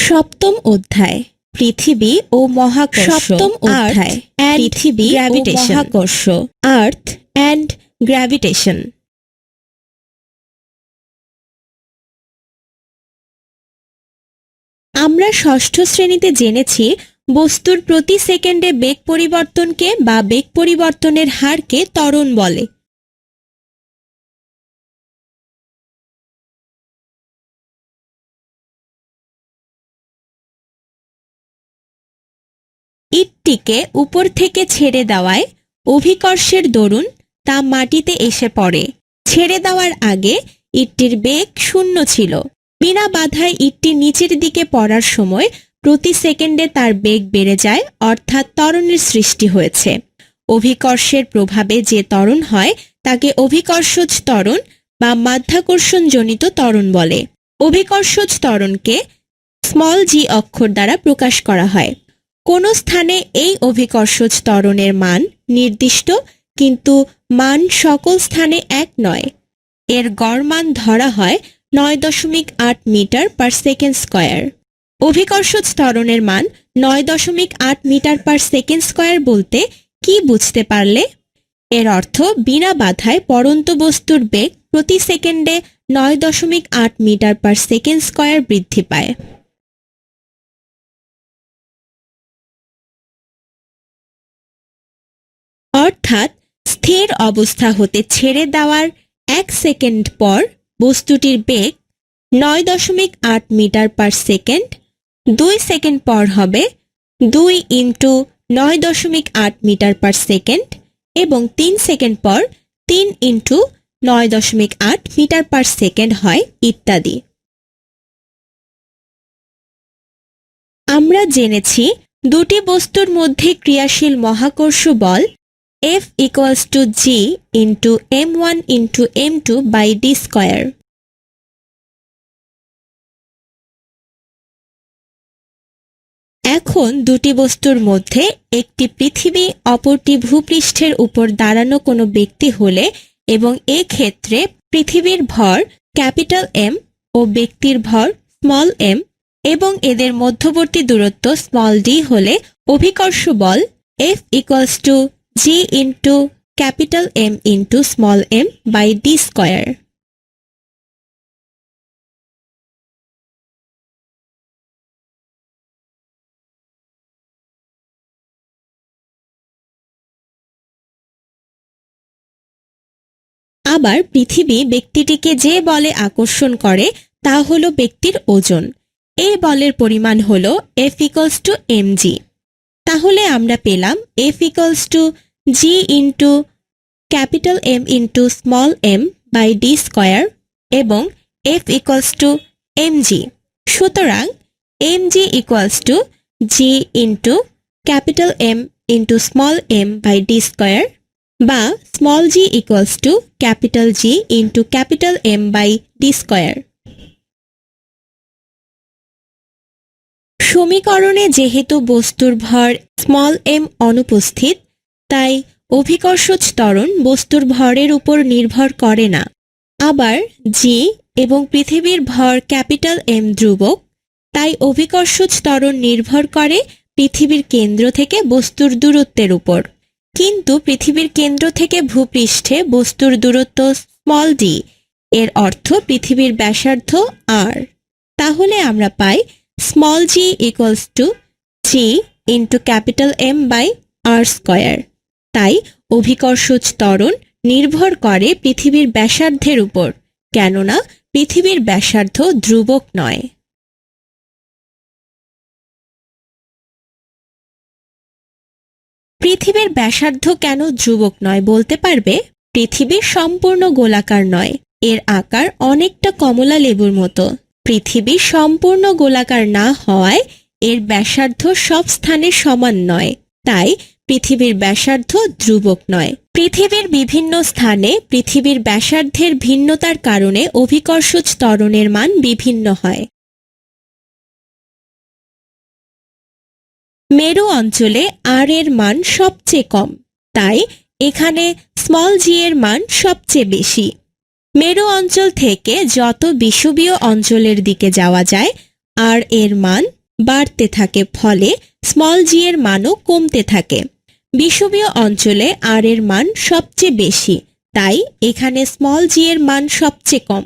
সপ্তম অধ্যায় পৃথিবী ও মহাকর্ষ। সপ্তম অধ্যায় পৃথিবী ও মহাকর্ষ, আর্থ অ্যান্ড গ্র্যাভিটেশন। আমরা ষষ্ঠ শ্রেণীতে জেনেছি বস্তুর প্রতি সেকেন্ডে বেগ পরিবর্তনকে বা বেগ পরিবর্তনের হারকে ত্বরণ বলে। ইটটিকে উপর থেকে ছেড়ে দেওয়ায় অভিকর্ষের দরুন তা মাটিতে এসে পড়ে। ছেড়ে দেওয়ার আগে ইটটির বেগ 0 ছিল। বিনা বাধায় ইটটি নিচের দিকে পড়ার সময় প্রতি সেকেন্ডে তার বেগ বেড়ে যায়, অর্থাৎ ত্বরণের সৃষ্টি হয়েছে। অভিকর্ষের প্রভাবে যে ত্বরণ হয় তাকে অভিকর্ষজ ত্বরণ বা মাধ্যাকর্ষণজনিত ত্বরণ বলে। অভিকর্ষজ ত্বরণকে g অক্ষর দ্বারা প্রকাশ করা হয়। কোন স্থানে এই অভিকর্ষজ ত্বরণের মান নির্দিষ্ট, কিন্তু মান সকল স্থানে এক নয়। এর গড় মান ধরা হয় 9.8 মিটার পার সেকেন্ড স্কয়ার। অভিকর্ষজ ত্বরণের মান 9.8 মিটার পার সেকেন্ড স্কয়ার বলতে কি বুঝতে পারলে? এর অর্থ বিনা বাধায় পড়ন্ত বস্তুর বেগ প্রতি সেকেন্ডে 9.8 মিটার পার সেকেন্ড স্কয়ার বৃদ্ধি পায়। অর্থাৎ স্থির অবস্থা হতে ছেড়ে দেওয়ার 1 সেকেন্ড পর বস্তুটির বেগ 9.8 মিটার পার সেকেন্ড। 2 সেকেন্ড পর হবে 2 ইন্টু 9.8 মিটার পার সেকেন্ড এবং 3 সেকেন্ড পর 3 ইন্টু 9.8 মিটার পার সেকেন্ড হয়, ইত্যাদি। আমরা জেনেছি দুটি বস্তুর মধ্যে ক্রিয়াশীল মহাকর্ষ বল F equals to G into m1 into m2 by d square। এখন দুটি বস্তুর মধ্যে একটি পৃথিবী অপরটি ভূপৃষ্ঠের উপর দাঁড়ানো কোনো ব্যক্তি হলে এবং ক্ষেত্রে পৃথিবীর ভর ক্যাপিটাল M ও ব্যক্তির ভর স্মল m এবং এদের মধ্যবর্তী দূরত্ব স্মল d হলে অভিকর্ষ বল F equals to G into capital M into small m by d square। আবার পৃথিবী ব্যক্তিটিকে যে বলে আকর্ষণ করে তা হলো ব্যক্তির ওজন। এই বলের পরিমাণ হলো F equals to mg। তাহলে আমরা পেলাম F equals to G into capital M into small m by d square এবং F equals to mg। সুতরাং mg equals to G into capital M into small m by d square বা small g equals to capital G into capital M by d square। সমীকরণে যেহেতু বস্তুর ভর small m অনুপস্থিত, তাই অভিকর্ষজ ত্বরণ বস্তুর ভরের উপর নির্ভর করে না। আবার g এবং পৃথিবীর ভর ক্যাপিটাল M ধ্রুবক, তাই অভিকর্ষজ ত্বরণ নির্ভর করে পৃথিবীর কেন্দ্র থেকে বস্তুর দূরত্বের উপর। কিন্তু পৃথিবীর কেন্দ্র থেকে ভূপৃষ্ঠে বস্তুর দূরত্ব স্মল d, এর অর্থ পৃথিবীর ব্যাসার্ধ r। তাহলে আমরা পাই small g equals to G into capital M by r square। তাই অভিকর্ষজ ত্বরণ নির্ভর করে পৃথিবীর ব্যাসার্ধের উপর, কেননা পৃথিবীর ব্যাসার্ধ ধ্রুবক নয়। পৃথিবীর ব্যাসার্ধ কেন ধ্রুবক নয় বলতে পারবে? পৃথিবী সম্পূর্ণ গোলাকার নয়, এর আকার অনেকটা কমলা লেবুর মতো। পৃথিবী সম্পূর্ণ গোলাকার না হওয়ায় এর ব্যাসার্ধ সব স্থানে সমান নয়, তাই পৃথিবীর ব্যাসার্ধ ধ্রুবক নয়। পৃথিবীর বিভিন্ন স্থানে পৃথিবীর ব্যাসার্ধের ভিন্নতার কারণে অভিকর্ষজ ত্বরণের মান বিভিন্ন হয়। মেরু অঞ্চলে r এর মান সবচেয়ে কম, তাই এখানে স্মল g এর মান সবচেয়ে বেশি। মেরু অঞ্চল থেকে যত বিষুবীয় অঞ্চলের দিকে যাওয়া যায় আর এর মান বাড়তে থাকে, ফলে স্মল জি এর মানও কমতে থাকে। বিষুবীয় অঞ্চলে আর এর মান সবচেয়ে বেশি, তাই এখানে স্মল জি এর মান সবচেয়ে কম।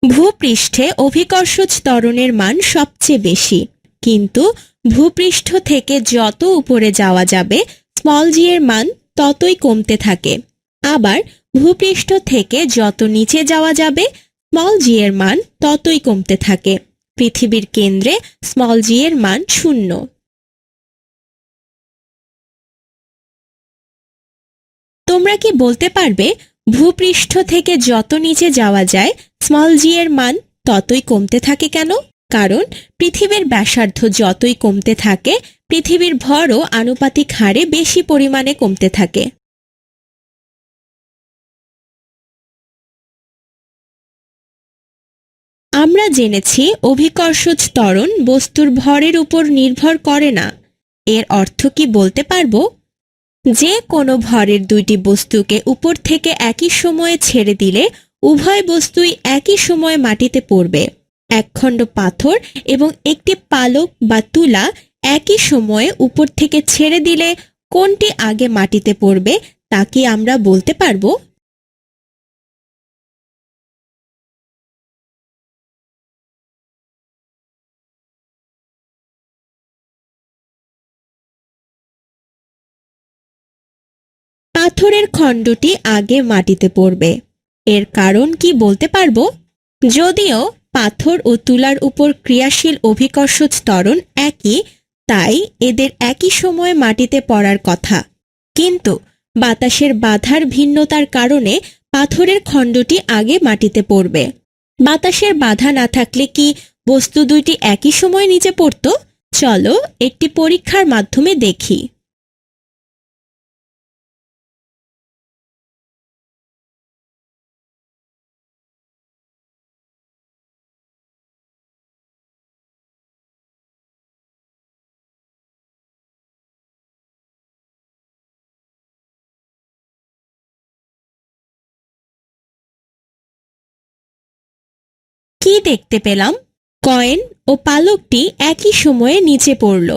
ভূপৃষ্ঠে অভিকর্ষজ ত্বরণের মান সবচেয়ে বেশি, কিন্তু ভূপৃষ্ঠ থেকে যত উপরে যাওয়া যাবে স্মল জি এর মান ততই কমতে থাকে। আবার ভূপৃষ্ঠ থেকে যত নিচে যাওয়া যাবে স্মল জি এর মান ততই কমতে থাকে। পৃথিবীর কেন্দ্রে স্মল জি এর মান 0। তোমরা কি বলতে পারবে ভূপৃষ্ঠ থেকে যত নিচে যাওয়া যায় স্মল জি এর মান ততই কমতে থাকে কেন? কারণ পৃথিবীর ব্যাসার্ধ যতই কমতে থাকে পৃথিবীর ভরও আনুপাতিক হারে বেশি পরিমাণে কমতে থাকে। আমরা জেনেছি অভিকর্ষজ ত্বরণ বস্তুর ভরের উপর নির্ভর করে না। এর অর্থ কি বলতে পারবো? যে কোনো ভরের দুইটি বস্তুকে উপর থেকে একই সময়ে ছেড়ে দিলে উভয় বস্তুই একই সময়ে মাটিতে পড়বে। একখণ্ড পাথর এবং একটি পালক বা তুলা একই সময়ে উপর থেকে ছেড়ে দিলে কোনটি আগে মাটিতে পড়বে তা কি আমরা বলতে পারবো? পাথরের খণ্ডটি আগে মাটিতে পড়বে। এর কারণ কি বলতে পারবো? যদিও পাথর ও তুলার উপর ক্রিয়াশীল অভিকর্ষজ ত্বরণ একই, তাই এদের একই সময়ে মাটিতে পড়ার কথা, কিন্তু বাতাসের বাধার ভিন্নতার কারণে পাথরের খণ্ডটি আগে মাটিতে পড়বে। বাতাসের বাধা না থাকলে কি বস্তু দুইটি একই সময়ে নিচে পড়তো? চলো একটি পরীক্ষার মাধ্যমে দেখি। কি দেখতে পেলাম? কয়েন ও পালকটি একই সময়ে নিচে পড়ল।